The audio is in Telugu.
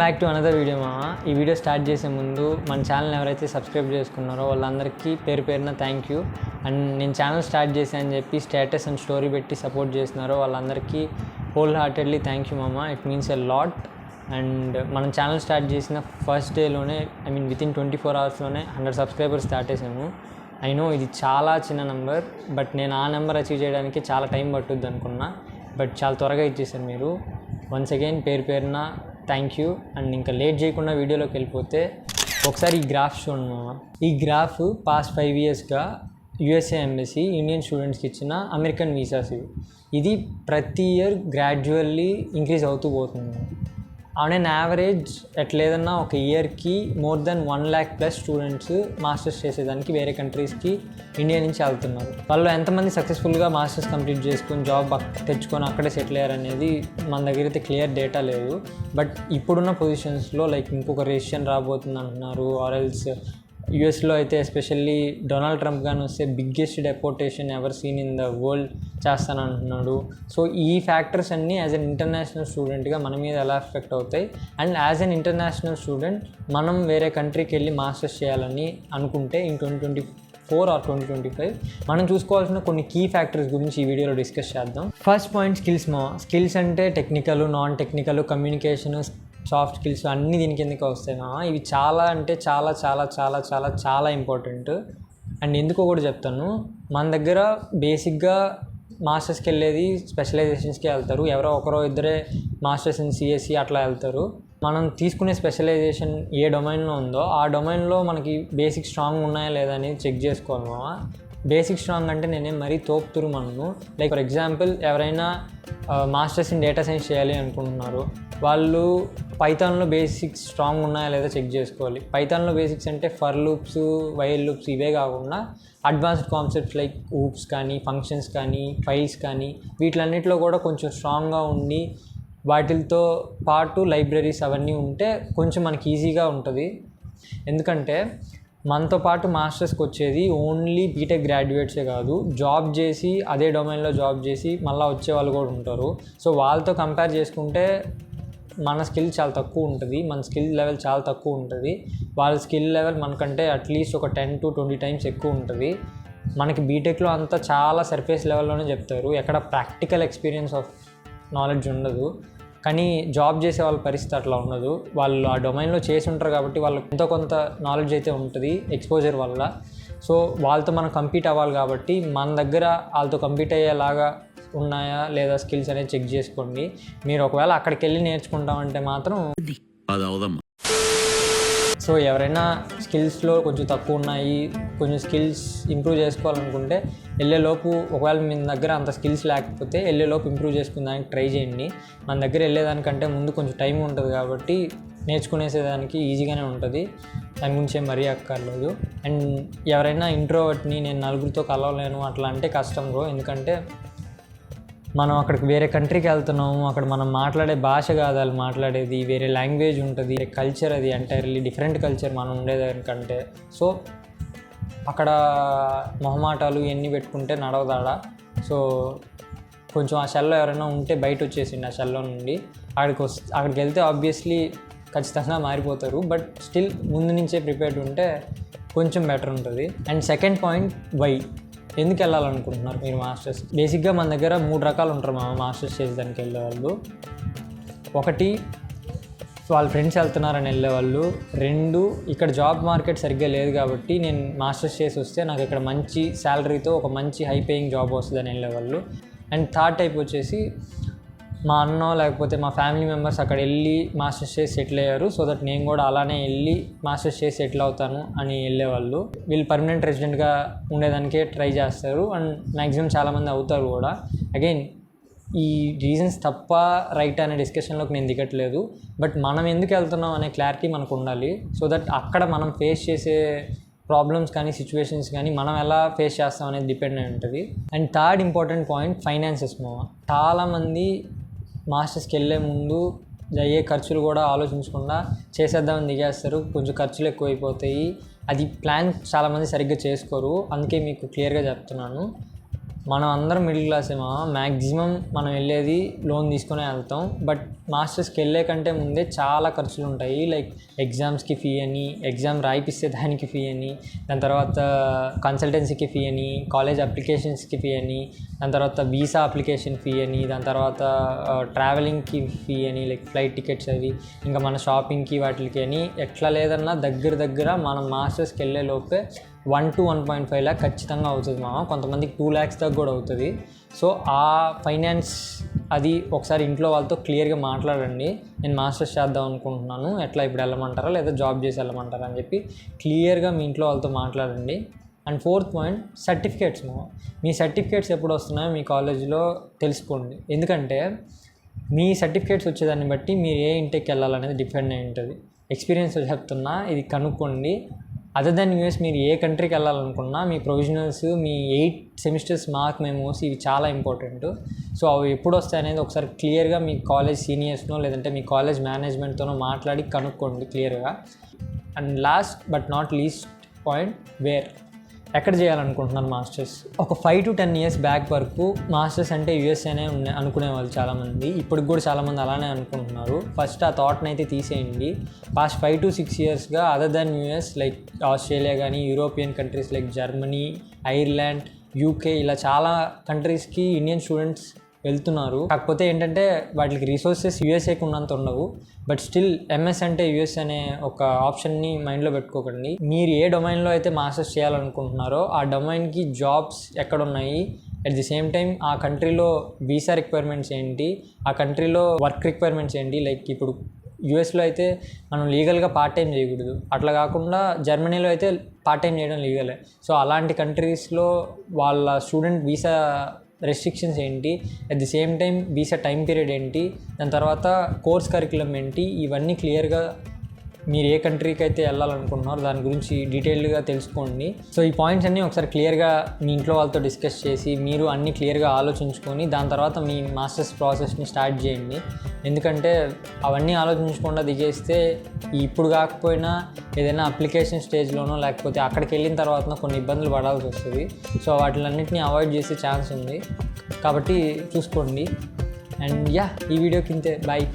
బ్యాక్ టు అనదర్ వీడియో మామ. ఈ వీడియో స్టార్ట్ చేసే ముందు మన ఛానల్ ఎవరైతే సబ్స్క్రైబ్ చేసుకున్నారో వాళ్ళందరికీ పేరు పేరున థ్యాంక్ యూ. అండ్ నేను ఛానల్ స్టార్ట్ చేశాను అని చెప్పి స్టేటస్ అండ్ స్టోరీ పెట్టి సపోర్ట్ చేస్తున్నారో వాళ్ళందరికీ హోల్ హార్టెడ్లీ థ్యాంక్ యూ మామ. It means a lot. And మనం ఛానల్ స్టార్ట్ చేసిన ఫస్ట్ డేలోనే వితిన్ 24 అవర్స్లోనే 100 సబ్స్క్రైబర్స్ దాటేసాము. ఐ నో ఇది చాలా చిన్న నెంబర్, బట్ నేను ఆ నెంబర్ అచీవ్ చేయడానికి చాలా టైం పట్టుద్ది అనుకున్నా, బట్ చాలా త్వరగా ఇచ్చేసాను మీరు. వన్స్ అగైన్ పేరు పేరున థ్యాంక్ యూ. అండ్ ఇంకా లేట్ చేయకుండా వీడియోలోకి వెళ్ళిపోతే ఒకసారి ఈ గ్రాఫ్ చూడండి మామ. ఈ గ్రాఫ్ పాస్ట్ 5 ఇయర్స్గా యూఎస్ఏ ఎంబసీ ఇండియన్ స్టూడెంట్స్కి ఇచ్చిన అమెరికన్ వీసాస్ ఇది ప్రతి ఇయర్ గ్రాడ్యువల్లీ ఇంక్రీజ్ అవుతూ పోతుంది. ఆన్ అన్ యావరేజ్ ఎట్లేదన్నా ఒక ఇయర్కి more than 1 lakh plus students masters చేసేదానికి వేరే కంట్రీస్కి ఇండియా నుంచి వెళ్తున్నారు. వాళ్ళు ఎంతమంది సక్సెస్ఫుల్గా మాస్టర్స్ కంప్లీట్ చేసుకొని జాబ్ తెచ్చుకొని అక్కడే సెటిల్ అయ్యారు అనేది మన దగ్గర అయితే క్లియర్ డేటా లేదు. బట్ ఇప్పుడున్న పొజిషన్స్లో లైక్ ఇంకొక రిజిషన్ రాబోతుంది అంటున్నారు. ఆర్ఎల్స్ యూఎస్లో అయితే ఎస్పెషల్లీ డొనాల్డ్ ట్రంప్ గాని వస్తే biggest deportation ever seen in the world చేస్తానంటున్నాడు. సో ఈ ఫ్యాక్టర్స్ అన్నీ యాజ్ అన్ ఇంటర్నేషనల్ స్టూడెంట్గా మన మీద ఎలా ఎఫెక్ట్ అవుతాయి, and as an international student మనం వేరే కంట్రీకి వెళ్ళి మాస్టర్స్ చేయాలని అనుకుంటే ఇన్ 2024 ఆర్ 2025 మనం చూసుకోవాల్సిన కొన్ని కీ ఫ్యాక్టర్స్ గురించి ఈ వీడియోలో డిస్కస్ చేద్దాం. ఫస్ట్ పాయింట్ స్కిల్స్ అంటే technical, non technical, communication, soft skills అన్నీ దీని కిందకి వస్తాయి. ఇవి చాలా అంటే చాలా చాలా చాలా చాలా చాలా ఇంపార్టెంట్. అండ్ ఎందుకో కూడా చెప్తాను. మన దగ్గర బేసిక్గా మాస్టర్స్కి వెళ్ళేది స్పెషలైజేషన్స్కి వెళ్తారు. ఎవరో ఒకరో ఇద్దరే మాస్టర్స్ ఇన్ సిఎస్సి అట్లా వెళ్తారు. మనం తీసుకునే స్పెషలైజేషన్ ఏ డొమైన్లో ఉందో ఆ డొమైన్లో మనకి బేసిక్ స్ట్రాంగ్ ఉన్నాయా లేదా అనేది చెక్ చేసుకోవాలి మామ. బేసిక్ స్ట్రాంగ్ అంటే నేనేం మరీ తోపుతురు మనము. లైక్ ఫర్ ఎగ్జాంపుల్ ఎవరైనా మాస్టర్స్ ఇన్ డేటా సైన్స్ చేయాలి అనుకుంటున్నారు, వాళ్ళు పైథాన్లో బేసిక్స్ స్ట్రాంగ్ ఉన్నాయా లేదా చెక్ చేసుకోవాలి. పైథాన్లో బేసిక్స్ అంటే ఫర్ లూప్స్, వైల్ లూప్స్ ఇవే కాకుండా అడ్వాన్స్డ్ కాన్సెప్ట్స్ లైక్ ఊప్స్ కానీ, ఫంక్షన్స్ కానీ, ఫైల్స్ కానీ వీటిలన్నిటిలో కూడా కొంచెం స్ట్రాంగ్గా ఉండి వాటితో పాటు లైబ్రరీస్ అవన్నీ ఉంటే కొంచెం మనకి ఈజీగా ఉంటుంది. ఎందుకంటే మనతో పాటు మాస్టర్స్కి వచ్చేది ఓన్లీ బీటెక్ గ్రాడ్యుయేట్సే కాదు, జాబ్ చేసి అదే డొమైన్లో జాబ్ చేసి మళ్ళీ వచ్చే వాళ్ళు కూడా ఉంటారు. సో వాళ్ళతో కంపేర్ చేసుకుంటే మన స్కిల్ చాలా తక్కువ ఉంటుంది, మన స్కిల్ లెవెల్ చాలా తక్కువ ఉంటుంది. వాళ్ళ స్కిల్ లెవెల్ మనకంటే అట్లీస్ట్ ఒక 10 to 20 times ఎక్కువ ఉంటుంది. మనకి బీటెక్లో అంతా చాలా సర్ఫేస్ లెవెల్లోనే చెప్తారు, ఎక్కడ ప్రాక్టికల్ ఎక్స్పీరియన్స్ ఆఫ్ నాలెడ్జ్ ఉండదు. కానీ జాబ్ చేసే వాళ్ళ పరిస్థితి అట్లా ఉండదు. వాళ్ళు ఆ డొమైన్లో చేసి ఉంటారు కాబట్టి వాళ్ళకి ఎంతో కొంత నాలెడ్జ్ అయితే ఉంటుంది ఎక్స్పోజర్ వల్ల. సో వాళ్ళతో మనం కంపీట్ అవ్వాలి కాబట్టి మన దగ్గర వాళ్ళతో కంపీట్ అయ్యేలాగా ఉన్నాయా లేదా స్కిల్స్ అనేది చెక్ చేసుకోండి. మీరు ఒకవేళ అక్కడికి వెళ్ళి నేర్చుకుంటామంటే మాత్రం సో ఎవరైనా స్కిల్స్లో కొంచెం తక్కువ ఉన్నాయి, కొంచెం స్కిల్స్ ఇంప్రూవ్ చేసుకోవాలనుకుంటే వెళ్ళేలోపు ఒకవేళ మీ దగ్గర అంత స్కిల్స్ లేకపోతే వెళ్ళేలోపు ఇంప్రూవ్ చేసుకునేదానికి ట్రై చేయండి. మన దగ్గర వెళ్ళేదానికంటే ముందు కొంచెం టైం ఉంటుంది కాబట్టి నేర్చుకునేసేదానికి ఈజీగానే ఉంటుంది, దాని గురించి ఏం మరీ అక్కర్లేదు. అండ్ ఎవరైనా ఇంట్రోవర్ట్ని నేను నలుగురితో కలవలేను అట్లా అంటే కష్టం బ్రో. ఎందుకంటే మనం అక్కడికి వేరే కంట్రీకి వెళ్తున్నాము, అక్కడ మనం మాట్లాడే భాష కాదు వాళ్ళు మాట్లాడేది, వేరే లాంగ్వేజ్ ఉంటుంది, కల్చర్ అది ఎంటైర్లీ డిఫరెంట్ కల్చర్ మనం ఉండేదానికంటే. సో అక్కడ మొహమాటాలు ఇవన్నీ పెట్టుకుంటే నడవదాడా. సో కొంచెం ఆ షెల్లో ఎవరైనా ఉంటే బయట వచ్చేసిండి ఆ షెల్లో నుండి. అక్కడికి వెళ్తే ఆబ్వియస్లీ ఖచ్చితంగా మారిపోతారు, బట్ స్టిల్ ముందు నుంచే ప్రిపేర్డ్ ఉంటే కొంచెం బెటర్ ఉంటుంది. అండ్ సెకండ్ పాయింట్, వై ఎందుకు వెళ్ళాలనుకుంటున్నారు మీరు మాస్టర్స్. బేసిక్గా మన దగ్గర 3 రకాలు ఉంటారు మాస్టర్స్ చేసేదానికి వెళ్ళేవాళ్ళు. ఒకటి వాళ్ళ ఫ్రెండ్స్ వెళ్తున్నారని వెళ్ళేవాళ్ళు. 2 ఇక్కడ జాబ్ మార్కెట్ సరిగ్గా లేదు కాబట్టి నేను మాస్టర్స్ చేసి వస్తే నాకు ఇక్కడ మంచి శాలరీతో ఒక మంచి హై పేయింగ్ జాబ్ వస్తుందని వెళ్ళేవాళ్ళు. అండ్ థర్డ్ టైప్ వచ్చేసి మా అన్న లేకపోతే మా ఫ్యామిలీ మెంబర్స్ అక్కడ వెళ్ళి మాస్టర్స్ చేసి సెటిల్ అయ్యారు, సో దట్ నేను కూడా అలానే వెళ్ళి మాస్టర్స్ చేసి సెటిల్ అవుతాను అని వెళ్ళేవాళ్ళు. వీళ్ళు పర్మనెంట్ రెసిడెంట్గా ఉండేదానికే ట్రై చేస్తారు అండ్ మ్యాక్సిమం చాలామంది అవుతారు కూడా. అగైన్ ఈ రీజన్స్ తప్ప రైట్ అనే డిస్కషన్లోకి నేను దిగట్లేదు, బట్ మనం ఎందుకు వెళ్తున్నాం అనే క్లారిటీ మనకు ఉండాలి. సో దట్ అక్కడ మనం ఫేస్ చేసే ప్రాబ్లమ్స్ కానీ సిచ్యువేషన్స్ కానీ మనం ఎలా ఫేస్ చేస్తాం అనేది డిపెండ్ అయి ఉంటుంది. And third important point, finances మామ. చాలామంది మాస్టర్స్కి వెళ్ళే ముందు అయ్యే ఖర్చులు కూడా ఆలోచించకుండా చేసేద్దామని దిగేస్తారు, కొంచెం ఖర్చులు ఎక్కువైపోతాయి. అది ప్లాన్ చాలామంది సరిగ్గా చేసుకోరు, అందుకే మీకు క్లియర్గా చెప్తున్నాను. మనం అందరం మిడిల్ క్లాసేమో, మ్యాక్సిమం మనం వెళ్ళేది లోన్ తీసుకునే వెళ్తాం. బట్ మాస్టర్స్కి వెళ్ళే కంటే ముందే చాలా ఖర్చులు ఉంటాయి. లైక్ ఎగ్జామ్స్కి ఫీ అని, ఎగ్జామ్ రాయిపిస్తే దానికి ఫీ అని, దాని తర్వాత కన్సల్టెన్సీకి ఫీ అని, కాలేజ్ అప్లికేషన్స్కి ఫీ అని, దాని తర్వాత వీసా అప్లికేషన్ ఫీ అని, దాని తర్వాత ట్రావెలింగ్కి ఫీ అని, లైక్ ఫ్లైట్ టికెట్స్ అవి, ఇంకా మన షాపింగ్కి వాటికి అని, ఎట్లా లేదన్నా దగ్గర మనం మాస్టర్స్కి వెళ్ళే లోపే 1 to 1.5 lakh ఖచ్చితంగా అవుతుంది మామ. కొంతమందికి 2 lakhs దాకా కూడా అవుతుంది. సో ఆ ఫైనాన్స్ అది ఒకసారి ఇంట్లో వాళ్ళతో క్లియర్గా మాట్లాడండి. నేను మాస్టర్స్ చేద్దాం అనుకుంటున్నాను, ఎట్లా ఇప్పుడు వెళ్ళమంటారా లేదా జాబ్ చేసి వెళ్ళమంటారా అని చెప్పి క్లియర్గా మీ ఇంట్లో వాళ్ళతో మాట్లాడండి. అండ్ 4th పాయింట్, సర్టిఫికేట్స్ మామ. మీ సర్టిఫికేట్స్ ఎప్పుడు వస్తున్నాయో మీ కాలేజీలో తెలుసుకోండి. ఎందుకంటే మీ సర్టిఫికేట్స్ వచ్చేదాన్ని బట్టి మీరు ఏ ఇంటేకి వెళ్ళాలనేది డిపెండ్ అయి ఉంటుంది. ఎక్స్పీరియన్స్ చెప్తున్నా, ఇది కనుక్కోండి. అదర్ దెన్ యూఎస్ మీరు ఏ కంట్రీకి వెళ్ళాలనుకున్నా మీ ప్రొవిజనల్స్, మీ 8 సెమిస్టర్స్ మార్క్ మెమోస్ ఇవి చాలా ఇంపార్టెంట్. సో అవి ఎప్పుడు వస్తాయి అనేది ఒకసారి క్లియర్గా మీ కాలేజ్ సీనియర్స్నో లేదంటే మీ కాలేజ్ మేనేజ్మెంట్తోనో మాట్లాడి కనుక్కోండి క్లియర్గా. And last but not least point, ఎక్కడ చేయాలనుకుంటున్నారు మాస్టర్స్? ఒక 5 to 10 years బ్యాక్ వరకు మాస్టర్స్ అంటే యూఎస్ఏనే అనుకునేవాళ్ళు చాలామంది. ఇప్పటికి కూడా చాలామంది అలానే అనుకుంటున్నారు. ఫస్ట్ ఆ థాట్ని అయితే తీసేయండి. పాస్ట్ 5 to 6 yearsగా other than US like Australia కానీ, European countries like Germany, Ireland, UK, ఇలా చాలా కంట్రీస్కి ఇండియన్ స్టూడెంట్స్ వెళ్తున్నారు. కాకపోతే ఏంటంటే వాటికి రిసోర్సెస్ యూఎస్ఏకి ఉన్నంత ఉండవు. బట్ స్టిల్ ఎంఎస్ అంటే యూఎస్ అనే ఒక ఆప్షన్ని మైండ్లో పెట్టుకోకండి. మీరు ఏ డొమైన్లో అయితే మాస్టర్స్ చేయాలనుకుంటున్నారో ఆ డొమైన్కి జాబ్స్ ఎక్కడ ఉన్నాయి, అట్ ది సేమ్ టైం ఆ కంట్రీలో వీసా రిక్వైర్మెంట్స్ ఏంటి, ఆ కంట్రీలో వర్క్ రిక్వైర్మెంట్స్ ఏంటి. లైక్ ఇప్పుడు యూఎస్లో అయితే మనం లీగల్గా పార్ట్ టైం చేయకూడదు, అట్లా కాకుండా జర్మనీలో అయితే పార్ట్ టైం చేయడం లీగలే. సో అలాంటి కంట్రీస్లో వాళ్ళ స్టూడెంట్ వీసా రెస్ట్రిక్షన్స్ ఏంటి, at the same time visa time period ఏంటి, దాని తర్వాత కోర్స్ కరికులం ఏంటి, ఇవన్నీ క్లియర్గా మీరు ఏ కంట్రీకి అయితే వెళ్ళాలనుకుంటున్నారో దాని గురించి డీటెయిల్డ్గా తెలుసుకోండి. సో ఈ పాయింట్స్ అన్నీ ఒకసారి క్లియర్గా మీ ఇంట్లో వాళ్ళతో డిస్కస్ చేసి మీరు అన్నీ క్లియర్గా ఆలోచించుకొని దాని తర్వాత మీ మాస్టర్స్ ప్రాసెస్ని స్టార్ట్ చేయండి. ఎందుకంటే అవన్నీ ఆలోచించకుండా దిగేస్తే ఇప్పుడు కాకపోయినా ఏదైనా అప్లికేషన్ స్టేజ్లోనో లేకపోతే అక్కడికి వెళ్ళిన తర్వాత కొన్ని ఇబ్బందులు పడాల్సి వస్తుంది. సో వాటిలన్నింటినీ అవాయిడ్ చేసే ఛాన్స్ ఉంది. కాబట్టి చూసుకోండి. అండ్ ఈ వీడియోకి ఇంతే. బాయ్.